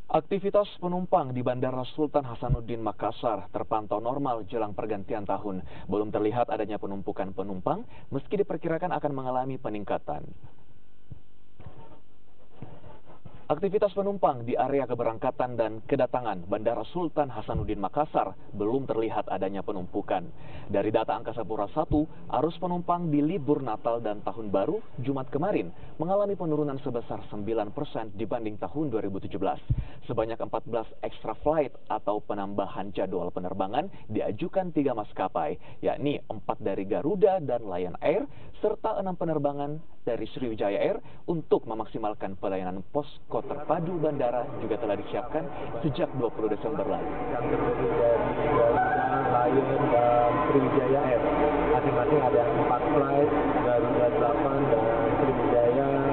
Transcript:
Aktivitas penumpang di Bandara Sultan Hasanuddin Makassar terpantau normal jelang pergantian tahun. Belum terlihat adanya penumpukan penumpang, meski diperkirakan akan mengalami peningkatan. Aktivitas penumpang di area keberangkatan dan kedatangan Bandara Sultan Hasanuddin Makassar belum terlihat adanya penumpukan. Dari data Angkasa Pura I, arus penumpang di libur Natal dan Tahun Baru Jumat kemarin mengalami penurunan sebesar 9% dibanding tahun 2017. Sebanyak 14 extra flight atau penambahan jadwal penerbangan diajukan 3 maskapai, yakni 4 dari Garuda dan Lion Air, serta 6 penerbangan dari Sriwijaya Air untuk memaksimalkan pelayanan posko terpadu bandara juga telah disiapkan sejak 20 Desember lalu. Yang terdiri dari Garuda, Lion, dan Sriwijaya Air. Masing-masing ada 4 flight, Garuda 8 dan Sriwijaya